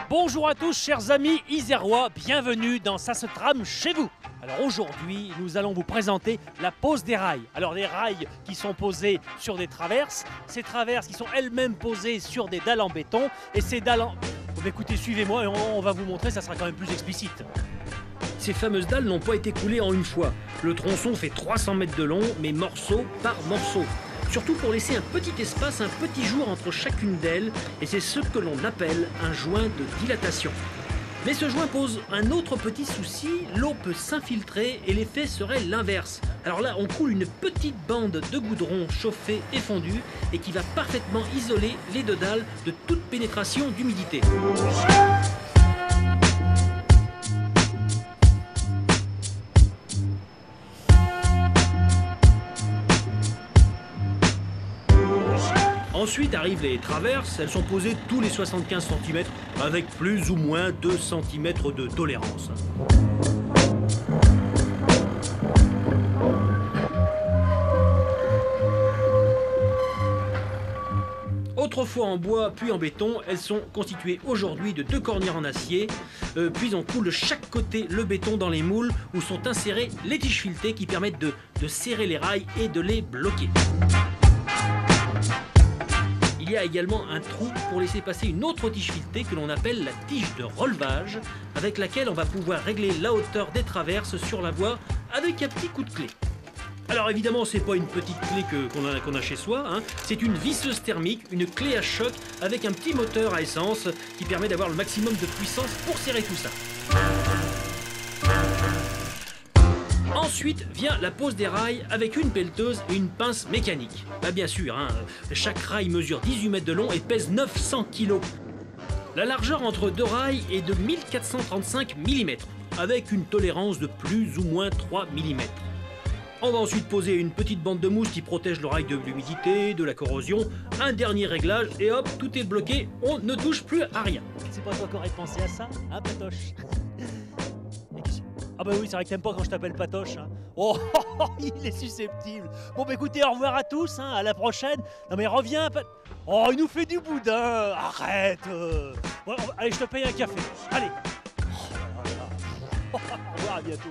Bonjour à tous chers amis isérois, bienvenue dans Ça se trame chez vous. Alors aujourd'hui, nous allons vous présenter la pose des rails. Alors des rails qui sont posés sur des traverses, ces traverses qui sont elles-mêmes posées sur des dalles en béton, et ces dalles en... Bon, écoutez, suivez-moi et on va vous montrer, ça sera quand même plus explicite. Ces fameuses dalles n'ont pas été coulées en une fois. Le tronçon fait 300 mètres de long, mais morceau par morceau. Surtout pour laisser un petit espace, un petit jour entre chacune d'elles, et c'est ce que l'on appelle un joint de dilatation. Mais ce joint pose un autre petit souci, l'eau peut s'infiltrer et l'effet serait l'inverse. Alors là, on coule une petite bande de goudron chauffé et fondu et qui va parfaitement isoler les deux dalles de toute pénétration d'humidité. Ensuite arrivent les traverses, elles sont posées tous les 75 cm avec plus ou moins 2 cm de tolérance. Autrefois en bois puis en béton, elles sont constituées aujourd'hui de 2 cornières en acier, puis on coule de chaque côté le béton dans les moules où sont insérées les tiges filetées qui permettent de serrer les rails et de les bloquer. Il y a également un trou pour laisser passer une autre tige filetée que l'on appelle la tige de relevage, avec laquelle on va pouvoir régler la hauteur des traverses sur la voie avec un petit coup de clé. Alors évidemment, c'est pas une petite clé qu'on a chez soi, hein. C'est une visseuse thermique, une clé à choc avec un petit moteur à essence qui permet d'avoir le maximum de puissance pour serrer tout ça. Ensuite vient la pose des rails avec une pelleteuse et une pince mécanique. Bah bien sûr, hein, chaque rail mesure 18 mètres de long et pèse 900 kg. La largeur entre deux rails est de 1435 mm, avec une tolérance de plus ou moins 3 mm. On va ensuite poser une petite bande de mousse qui protège le rail de l'humidité, de la corrosion, un dernier réglage et hop, tout est bloqué, on ne touche plus à rien. C'est pas toi qui aurais pensé à ça, hein, Patoche? Ah bah oui, c'est vrai que t'aimes pas quand je t'appelle Patoche, hein. Oh, il est susceptible. Bon bah écoutez, au revoir à tous, hein, à la prochaine. Non mais reviens, Oh, il nous fait du boudin, arrête. Bon, allez, je te paye un café, allez. Oh là là. Au revoir, à bientôt.